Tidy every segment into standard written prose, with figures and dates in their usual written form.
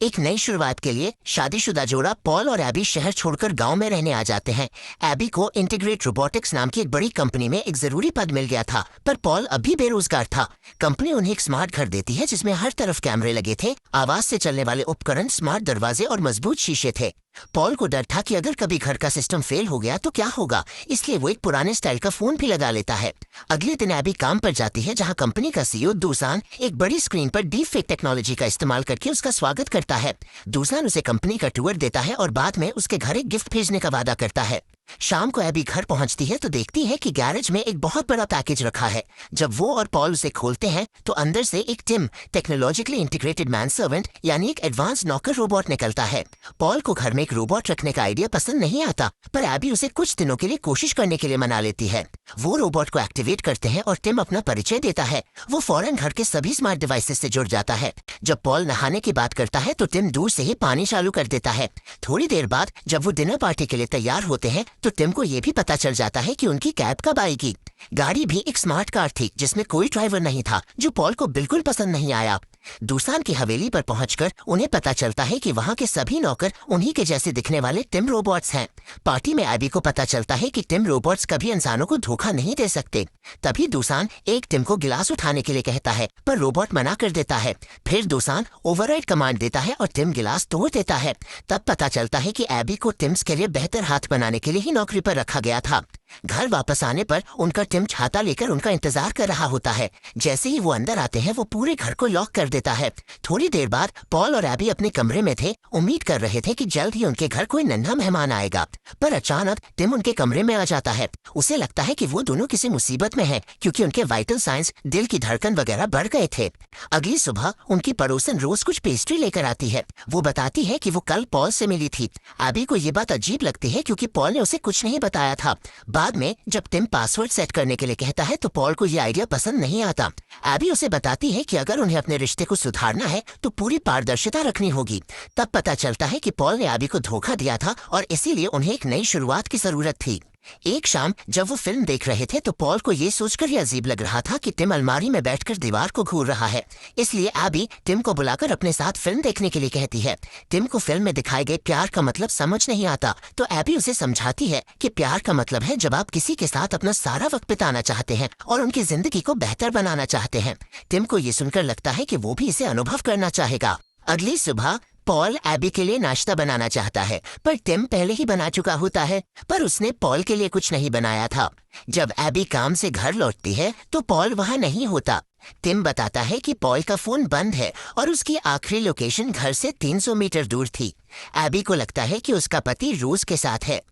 एक नई शुरुआत के लिए शादीशुदा जोड़ा पॉल और एबी शहर छोड़कर गांव में रहने आ जाते हैं। एबी को इंटीग्रेट रोबोटिक्स नाम की एक बड़ी कंपनी में एक जरूरी पद मिल गया था, पर पॉल अभी बेरोजगार था। कंपनी उन्हें एक स्मार्ट घर देती है जिसमें हर तरफ कैमरे लगे थे, आवाज से चलने वाले उपकरण, स्मार्ट दरवाजे और मजबूत शीशे थे। पॉल को डर था कि अगर कभी घर का सिस्टम फेल हो गया तो क्या होगा, इसलिए वो एक पुराने स्टाइल का फोन भी लगा लेता है। अगले दिन एबी काम पर जाती है जहां कंपनी का सीईओ दूसान एक बड़ी स्क्रीन पर डीप फेक टेक्नोलॉजी का इस्तेमाल करके उसका स्वागत करता है। दूसान उसे कंपनी का टूर देता है और बाद में उसके घर एक गिफ्ट भेजने का वादा करता है। शाम को एबी घर पहुंचती है तो देखती है कि गैरेज में एक बहुत बड़ा पैकेज रखा है। जब वो और पॉल उसे खोलते हैं तो अंदर से एक team, technologically integrated man servant यानी एक एडवांस नौकर रोबोट निकलता है। पॉल को घर में एक रोबोट रखने का आइडिया पसंद नहीं आता, पर एबी उसे कुछ दिनों के लिए कोशिश करने के लिए मना लेती है। वो रोबोट को एक्टिवेट करते हैं और टिम अपना परिचय देता है। वो फौरन घर के सभी स्मार्ट डिवाइसेस से जुड़ जाता है। जब पॉल नहाने की बात करता है तो टिम दूर से ही पानी चालू कर देता है। थोड़ी देर बाद जब वो डिनर पार्टी के लिए तैयार होते हैं तो टिम को ये भी पता चल जाता है कि उनकी कैब कब आएगी। गाड़ी भी एक स्मार्ट कार थी जिसमें कोई ड्राइवर नहीं था, जो पॉल को बिल्कुल पसंद नहीं आया। दूसान की हवेली पर पहुंचकर उन्हें पता चलता है कि वहां के सभी नौकर उन्हीं के जैसे दिखने वाले टिम रोबोट्स हैं। पार्टी में एबी को पता चलता है कि टिम रोबोट्स कभी इंसानों को धोखा नहीं दे सकते। तभी दूसान एक टिम को गिलास उठाने के लिए कहता है, पर रोबोट मना कर देता है। फिर दूसान ओवरराइड कमांड देता है और टिम गिलास तोड़ देता है। तब पता चलता है कि एबी को टिम्स के लिए बेहतर हाथ बनाने के लिए ही नौकरी पर रखा गया था। घर वापस आने पर उनका टिम छाता लेकर उनका इंतजार कर रहा होता है। जैसे ही वो अंदर आते हैं वो पूरे घर को लॉक कर देता है। थोड़ी देर बाद पॉल और एबी अपने कमरे में थे, उम्मीद कर रहे थे कि जल्द ही उनके घर कोई नन्हा मेहमान आएगा, पर अचानक टिम उनके कमरे में आ जाता है। उसे लगता है कि वो दोनों किसी मुसीबत में हैं, क्योंकि उनके वाइटल साइंस, दिल की धड़कन वगैरह बढ़ गए थे। अगली सुबह उनकी पड़ोसन रोज कुछ पेस्ट्री लेकर आती है। वो बताती है कि वो कल पॉल से मिली थी। एबी को ये बात अजीब लगती है क्योंकि पॉल ने उसे कुछ नहीं बताया था। बाद में जब टिम पासवर्ड सेट करने के लिए कहता है तो पॉल को यह आइडिया पसंद नहीं आता। एबी उसे बताती है कि अगर उन्हें अपने रिश्ते को सुधारना है तो पूरी पारदर्शिता रखनी होगी। तब पता चलता है कि पॉल ने एबी को धोखा दिया था और इसीलिए उन्हें एक नई शुरुआत की जरूरत थी। एक शाम जब वो फिल्म देख रहे थे तो पॉल को ये सोचकर ही अजीब लग रहा था कि टिम अलमारी में बैठकर दीवार को घूर रहा है। इसलिए एबी टिम को बुलाकर अपने साथ फिल्म देखने के लिए कहती है। टिम को फिल्म में दिखाए गए प्यार का मतलब समझ नहीं आता, तो एबी उसे समझाती है कि प्यार का मतलब है जब आप किसी के साथ अपना सारा वक्त बिताना चाहते हैं और उनकी जिंदगी को बेहतर बनाना चाहते हैं। टिम को ये सुनकर लगता है कि वो भी इसे अनुभव करना चाहेगा। अगली सुबह पॉल एबी के लिए नाश्ता बनाना चाहता है, पर टिम पहले ही बना चुका होता है, पर उसने पॉल के लिए कुछ नहीं बनाया था। जब एबी काम से घर लौटती है तो पॉल वहां नहीं होता। टिम बताता है कि पॉल का फोन बंद है और उसकी आखिरी लोकेशन घर से 300 मीटर दूर थी। एबी को लगता है कि उसका पति रोज के साथ है।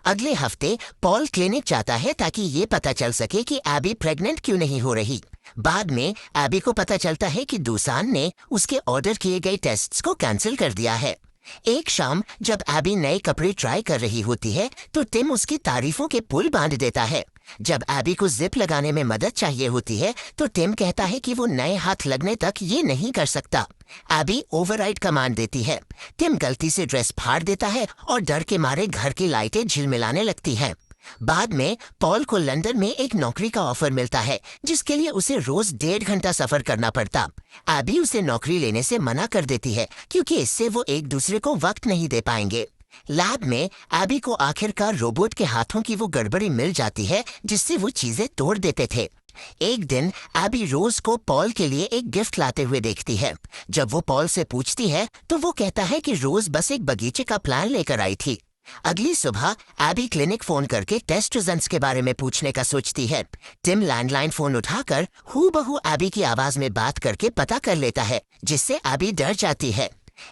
अगले हफ्ते पॉल क्लिनिक जाता है ताकि ये पता चल सके कि एबी प्रेग्नेंट क्यों नहीं हो रही। बाद में एबी को पता चलता है कि दूसान ने उसके ऑर्डर किए गए टेस्ट्स को कैंसिल कर दिया है। एक शाम जब एबी नए कपड़े ट्राई कर रही होती है तो टिम उसकी तारीफों के पुल बांध देता है। जब एबी को जिप लगाने में मदद चाहिए होती है तो टिम कहता है कि वो नए हाथ लगने तक ये नहीं कर सकता। एबी ओवरराइड कमांड देती है। टिम गलती से ड्रेस फाड़ देता है और डर के मारे घर की लाइटें झिलमिलाने लगती हैं। बाद में पॉल को लंदन में एक नौकरी का ऑफर मिलता है जिसके लिए उसे रोज 1.5 घंटा सफर करना पड़ता। एबी उसे नौकरी लेने से मना कर देती है क्योंकि इससे वो एक दूसरे को वक्त नहीं दे पाएंगे। लैब में एबी को आखिरकार रोबोट के हाथों की वो गड़बड़ी मिल जाती है जिससे वो चीजें तोड़ देते थे। एक दिन एबी रोज को पॉल के लिए एक गिफ्ट लाते हुए देखती है। जब वो पॉल से पूछती है तो वो कहता है कि रोज बस एक बगीचे का प्लान लेकर आई थी। अगली सुबह एबी क्लिनिक फोन करके टेस्ट रिजल्ट्स के बारे में पूछने का सोचती है। टिम लैंडलाइन फोन उठाकर हूबहू एबी की आवाज में बात करके पता कर लेता है, जिससे एबी डर जाती है।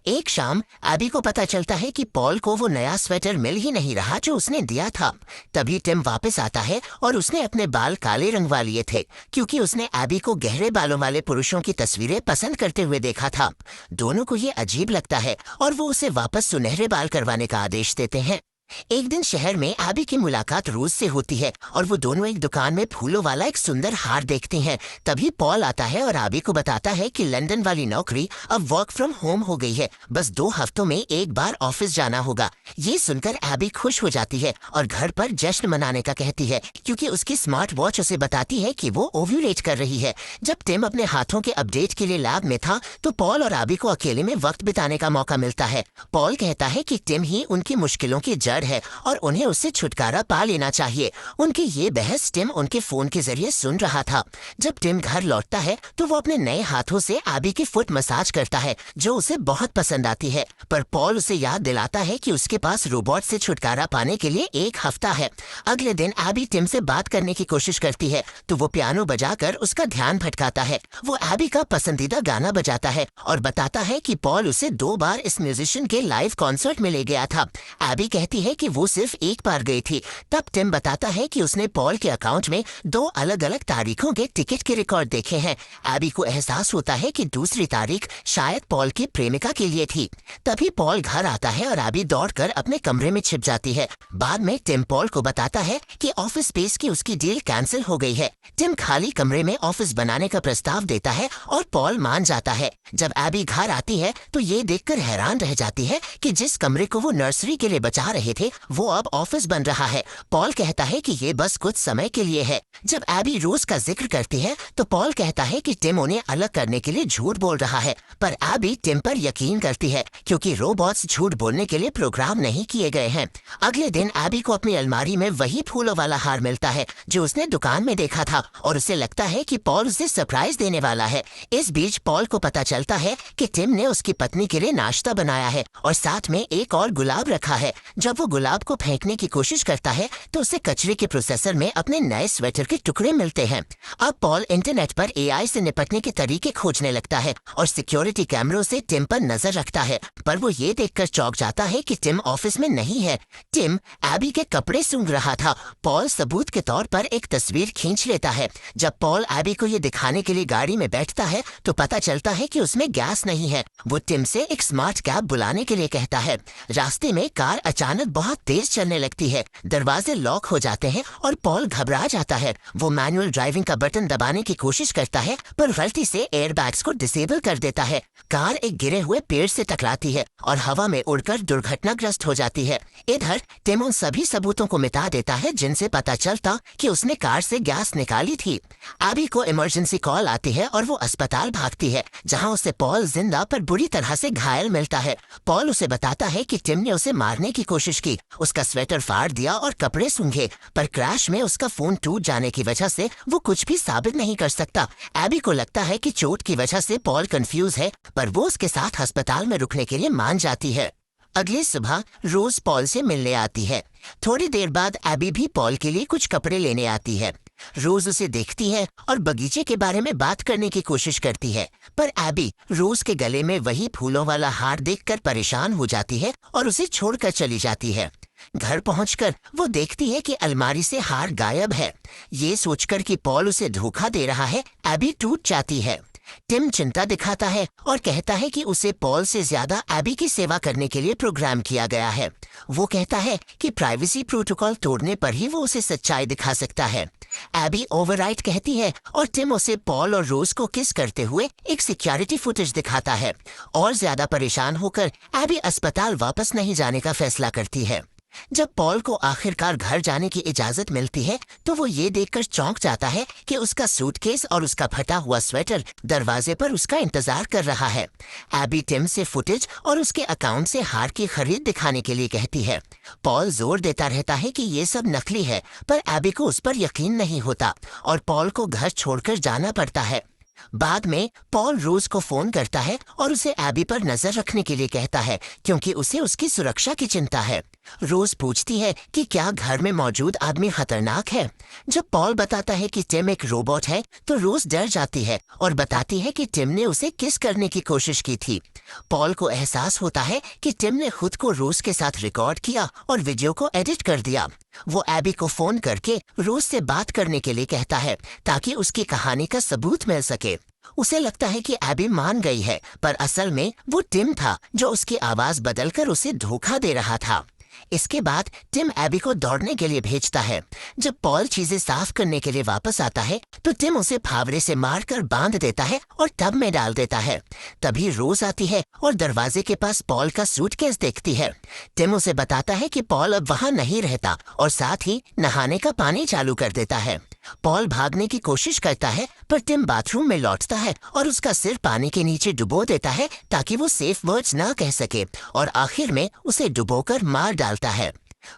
एक शाम एबी को पता चलता है कि पॉल को वो नया स्वेटर मिल ही नहीं रहा जो उसने दिया था। तभी टिम वापस आता है और उसने अपने बाल काले रंगवा लिए थे क्योंकि उसने एबी को गहरे बालों वाले पुरुषों की तस्वीरें पसंद करते हुए देखा था। दोनों को ये अजीब लगता है और वो उसे वापस सुनहरे बाल करवाने का आदेश देते हैं। एक दिन शहर में एबी की मुलाकात रोज से होती है और वो दोनों एक दुकान में फूलों वाला एक सुंदर हार देखते हैं। तभी पॉल आता है और एबी को बताता है कि लंदन वाली नौकरी अब वर्क फ्रॉम होम हो गई है, बस 2 हफ्तों में एक बार ऑफिस जाना होगा। ये सुनकर एबी खुश हो जाती है और घर पर जश्न मनाने का कहती है, क्योंकि उसकी स्मार्ट वॉच उसे बताती है कि वो ओव्यूलेट कर रही है। जब टिम अपने हाथों के अपडेट के लिए लैब में था तो पॉल और एबी को अकेले में वक्त बिताने का मौका मिलता है। पॉल कहता है कि टिम ही उनकी मुश्किलों की जड़ है और उन्हें उससे छुटकारा पा लेना चाहिए। उनकी ये बहस टिम उनके फोन के जरिए सुन रहा था। जब टिम घर लौटता है तो वो अपने नए हाथों से एबी की फुट मसाज करता है, जो उसे बहुत पसंद आती है। पर पॉल उसे याद दिलाता है कि उसके पास रोबोट से छुटकारा पाने के लिए 1 हफ्ता है। अगले दिन एबी टिम से बात करने की कोशिश करती है तो वो पियानो बजाकर उसका ध्यान भटकाता है। वो एबी का पसंदीदा गाना बजाता है और बताता है कि पॉल उसे 2 बार इस म्यूजिशियन के लाइव कॉन्सर्ट में ले गया था। एबी कहती है कि वो सिर्फ 1 बार गई थी। तब टिम बताता है कि उसने पॉल के अकाउंट में 2 अलग-अलग तारीखों के टिकट के रिकॉर्ड देखे हैं। एबी को एहसास होता है कि दूसरी तारीख शायद पॉल की प्रेमिका के लिए थी। तभी पॉल घर आता है और एबी दौड़कर अपने कमरे में छिप जाती है। बाद में टिम पॉल को बताता है कि ऑफिस स्पेस की उसकी डील कैंसिल हो गई है। टिम खाली कमरे में ऑफिस बनाने का प्रस्ताव देता है और पॉल मान जाता है। जब एबी घर आती है तो ये देखकर हैरान रह जाती है कि जिस कमरे को वो नर्सरी के लिए बचा रहे थे वो अब ऑफिस बन रहा है। पॉल कहता है कि ये बस कुछ समय के लिए है। जब एबी रोज का जिक्र करती है तो पॉल कहता है कि टिम उन्हें अलग करने के लिए झूठ बोल रहा है, पर एबी टिम पर यकीन करती है क्योंकि रोबोट्स झूठ बोलने के लिए प्रोग्राम नहीं किए गए हैं। अगले दिन एबी को अपनी अलमारी में वही फूलों वाला हार मिलता है जो उसने दुकान में देखा था और उसे लगता है कि पॉल उसे सरप्राइज देने वाला है। इस बीच पॉल को पता चलता है कि टिम ने उसकी पत्नी के लिए नाश्ता बनाया है और साथ में एक और गुलाब रखा है। जब वो गुलाब को फेंकने की कोशिश करता है तो उसे कचरे के प्रोसेसर में अपने नए स्वेटर के टुकड़े मिलते हैं। अब पॉल इंटरनेट पर एआई से निपटने के तरीके खोजने लगता है और सिक्योरिटी कैमरों से टिम पर नजर रखता है, पर वो ये देखकर चौंक जाता है कि टिम ऑफिस में नहीं है। टिम एबी के कपड़े सूंघ रहा था। पॉल सबूत के तौर पर एक तस्वीर खींच लेता है। जब पॉल एबी को ये दिखाने के लिए गाड़ी में बैठता है तो पता चलता है कि उसमें गैस नहीं है। वो टिम से एक स्मार्ट कैब बुलाने के लिए कहता है। रास्ते में कार अचानक बहुत तेज चलने लगती है, दरवाजे लॉक हो जाते हैं और पॉल घबरा जाता है। वो मैनुअल ड्राइविंग का बटन दबाने की कोशिश करता है पर गलती से एयरबैग्स को डिसेबल कर देता है। कार एक गिरे हुए पेड़ से टकराती है और हवा में उड़कर दुर्घटनाग्रस्त हो जाती है। इधर टिम उन सभी सबूतों को मिटा देता है जिनसे पता चलता कि उसने कार से गैस निकाली थी। एबी को इमरजेंसी कॉल आती है और वो अस्पताल भागती है, जहां उसे पॉल जिंदा पर बुरी तरह से घायल मिलता है। पॉल उसे बताता है कि टिम ने उसे मारने की कोशिश की, उसका स्वेटर फाड़ दिया और कपड़े सूंघे, पर क्रैश में उसका फोन टूट जाने की वजह से वो कुछ भी साबित नहीं कर सकता। एबी को लगता है कि चोट की वजह से पॉल कंफ्यूज है, पर वो उसके साथ अस्पताल में रुकने के लिए मान जाती है। अगली सुबह रोज पॉल से मिलने आती है। थोड़ी देर बाद एबी भी पॉल के लिए कुछ कपड़े लेने आती है। रोज उसे देखती है और बगीचे के बारे में बात करने की कोशिश करती है, पर एबी रोज के गले में वही फूलों वाला हार देखकर परेशान हो जाती है और उसे छोड़कर चली जाती है। घर पहुंचकर वो देखती है कि अलमारी से हार गायब है। ये सोचकर कि पॉल उसे धोखा दे रहा है, एबी टूट जाती है। टिम चिंता दिखाता है और कहता है कि उसे पॉल से ज्यादा एबी की सेवा करने के लिए प्रोग्राम किया गया है। वो कहता है कि प्राइवेसी प्रोटोकॉल तोड़ने पर ही वो उसे सच्चाई दिखा सकता है। एबी ओवरराइट कहती है और टिम उसे पॉल और रोज को किस करते हुए एक सिक्योरिटी फुटेज दिखाता है। और ज्यादा परेशान होकर एबी अस्पताल वापस नहीं जाने का फैसला करती है। जब पॉल को आखिरकार घर जाने की इजाजत मिलती है तो वो ये देखकर चौंक जाता है कि उसका सूटकेस और उसका फटा हुआ स्वेटर दरवाजे पर उसका इंतजार कर रहा है। एबी टिम से फुटेज और उसके अकाउंट से हार की खरीद दिखाने के लिए कहती है। पॉल जोर देता रहता है कि ये सब नकली है, पर एबी को उस पर यकीन नहीं होता और पॉल को घर छोड़कर जाना पड़ता है। बाद में पॉल रोज को फोन करता है और उसे एबी पर नजर रखने के लिए कहता है, क्योंकि उसे उसकी सुरक्षा की चिंता है। रोज पूछती है कि क्या घर में मौजूद आदमी खतरनाक है। जब पॉल बताता है कि टिम एक रोबोट है तो रोज डर जाती है और बताती है कि टिम ने उसे किस करने की कोशिश की थी। पॉल को एहसास होता है कि टिम ने खुद को रोज के साथ रिकॉर्ड किया और वीडियो को एडिट कर दिया। वो एबी को फोन करके रोज से बात करने के लिए कहता है ताकि उसकी कहानी का सबूत मिल सके। उसे लगता है कि एबी मान गई है, पर असल में वो टिम था जो उसकी आवाज बदलकर उसे धोखा दे रहा था। इसके बाद टिम एबी को दौड़ने के लिए भेजता है। जब पॉल चीजें साफ करने के लिए वापस आता है तो टिम उसे फावड़े से मारकर बांध देता है और टब में डाल देता है। तभी रोज आती है और दरवाजे के पास पॉल का सूटकेस देखती है। टिम उसे बताता है कि पॉल अब वहां नहीं रहता और साथ ही नहाने का पानी चालू कर देता है। पॉल भागने की कोशिश करता है पर टिम बाथरूम में लौटता है और उसका सिर पानी के नीचे डुबो देता है ताकि वो सेफ वर्ड्स ना कह सके और आखिर में उसे डुबोकर मार डालता है।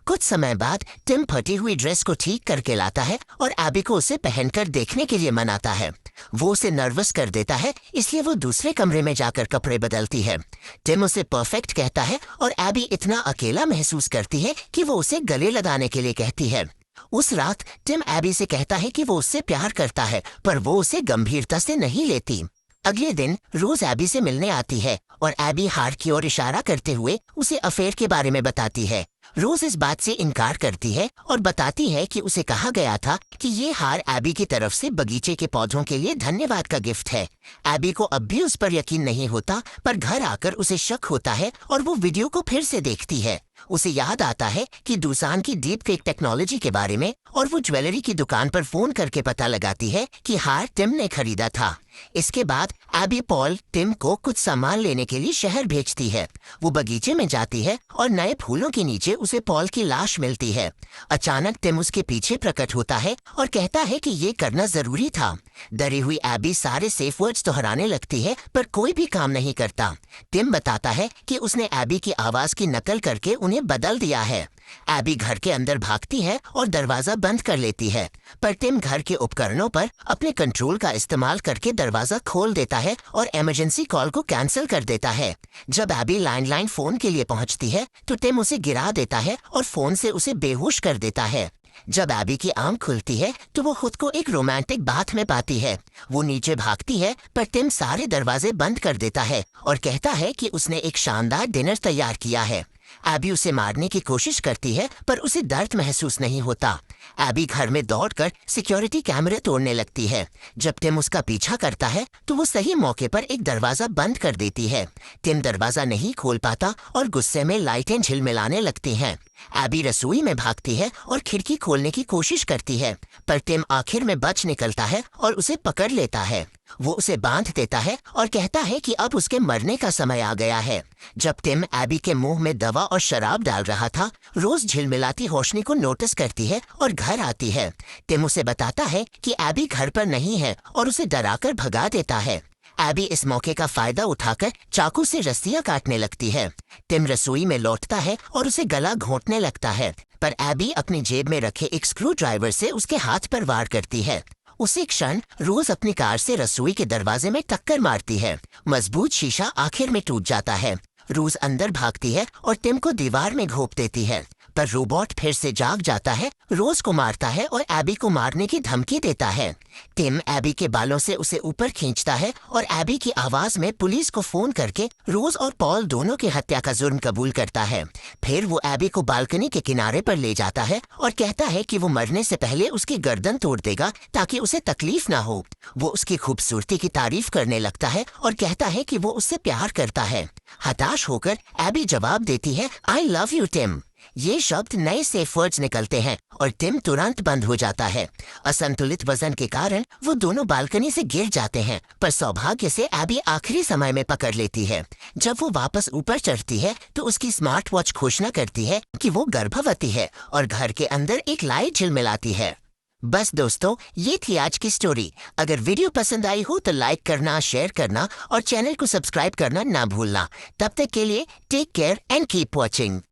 कुछ समय बाद टिम फटी हुई ड्रेस को ठीक करके लाता है और एबी को उसे पहनकर देखने के लिए मनाता है। वो उसे नर्वस कर देता है, इसलिए वो दूसरे कमरे में जाकर कपड़े बदलती है। टिम उसे परफेक्ट कहता है और एबी इतना अकेला महसूस करती है कि वो उसे गले लगाने के लिए कहती है। उस रात टिम एबी से कहता है कि वो उससे प्यार करता है पर वो उसे गंभीरता से नहीं लेती। अगले दिन रोज एबी से मिलने आती है और एबी हार की ओर इशारा करते हुए उसे अफेयर के बारे में बताती है। रोज इस बात से इनकार करती है और बताती है कि उसे कहा गया था कि ये हार एबी की तरफ से बगीचे के पौधों के लिए धन्यवाद का गिफ्ट है। एबी को अब भी उस पर यकीन नहीं होता पर घर आकर उसे शक होता है और वो वीडियो को फिर से देखती है। उसे याद आता है कि दूसान की डीप फेक टेक्नोलॉजी के बारे में और वो ज्वेलरी की दुकान पर फोन करके पता लगाती है कि हार टिम ने खरीदा था। इसके बाद एबी पॉल टिम को कुछ सामान लेने के लिए शहर भेजती है। वो बगीचे में जाती है और नए फूलों के नीचे उसे पॉल की लाश मिलती है। अचानक टिम उसके पीछे प्रकट होता है और कहता है कि ये करना जरूरी था। डरी हुई एबी सारे सेफ वर्ड्स दोहराने लगती है पर कोई भी काम नहीं करता। टिम बताता है कि उसने एबी की आवाज की नकल करके उन्हें बदल दिया है। एबी घर के अंदर भागती है और दरवाजा बंद कर लेती है पर टिम घर के उपकरणों पर अपने कंट्रोल का इस्तेमाल करके दरवाजा खोल देता है और इमरजेंसी कॉल को कैंसिल कर देता है। जब एबी लैंडलाइन फोन के लिए पहुंचती है तो टिम उसे गिरा देता है और फोन से उसे बेहोश कर देता है। जब एबी की आंख खुलती है तो वो खुद को एक रोमांटिक बाथ में पाती है। वो नीचे भागती है पर टिम सारे दरवाजे बंद कर देता है और कहता है कि उसने एक शानदार डिनर तैयार किया है। एबी उसे मारने की कोशिश करती है पर उसे दर्द महसूस नहीं होता। एबी घर में दौड़कर सिक्योरिटी कैमरे तोड़ने लगती है। जब टिम उसका पीछा करता है तो वो सही मौके पर एक दरवाजा बंद कर देती है। टिम दरवाजा नहीं खोल पाता और गुस्से में लाइटें झिलमिलाने लगती हैं। एबी रसोई में भागती है और खिड़की खोलने की कोशिश करती है पर टिम आखिर में बच निकलता है और उसे पकड़ लेता है। वो उसे बांध देता है और कहता है कि अब उसके मरने का समय आ गया है। जब टिम एबी के मुंह में दवा और शराब डाल रहा था, रोज झिलमिलाती रोशनी को नोटिस करती है और घर आती है। टिम उसे बताता है कि एबी घर पर नहीं है और उसे डराकर भगा देता है। एबी इस मौके का फायदा उठाकर चाकू से रस्सियां काटने लगती है। टिम रसोई में लौटता है और उसे गला घोंटने लगता है पर एबी अपनी जेब में रखे एक स्क्रू ड्राइवर से उसके हाथ पर वार करती है। उसी क्षण रोज अपनी कार से रसोई के दरवाजे में टक्कर मारती है। मजबूत शीशा आखिर में टूट जाता है। रोज अंदर भागती है और टिम को दीवार में घोंप देती है पर रोबोट फिर से जाग जाता है, रोज को मारता है और एबी को मारने की धमकी देता है। टिम एबी के बालों से उसे ऊपर खींचता है और एबी की आवाज में पुलिस को फोन करके रोज और पॉल दोनों की हत्या का जुर्म कबूल करता है। फिर वो एबी को बालकनी के किनारे पर ले जाता है और कहता है कि वो मरने से पहले उसकी गर्दन तोड़ देगा ताकि उसे तकलीफ ना हो। वो उसकी खूबसूरती की तारीफ करने लगता है और कहता है कि वो उससे प्यार करता है। हताश होकर एबी जवाब देती है, आई लव यू टिम। ये शब्द नए सेफ वर्ड्स निकलते हैं और टिम तुरंत बंद हो जाता है। असंतुलित वजन के कारण वो दोनों बालकनी से गिर जाते हैं पर सौभाग्य से एबी आखिरी समय में पकड़ लेती है। जब वो वापस ऊपर चढ़ती है तो उसकी स्मार्ट वॉच घोषणा करती है कि वो गर्भवती है और घर के अंदर एक लाइट झिलमिलाती है। बस दोस्तों, ये थी आज की स्टोरी। अगर वीडियो पसंद आई हो तो लाइक करना, शेयर करना और चैनल को सब्सक्राइब करना ना भूलना। तब तक के लिए take care and keep watching.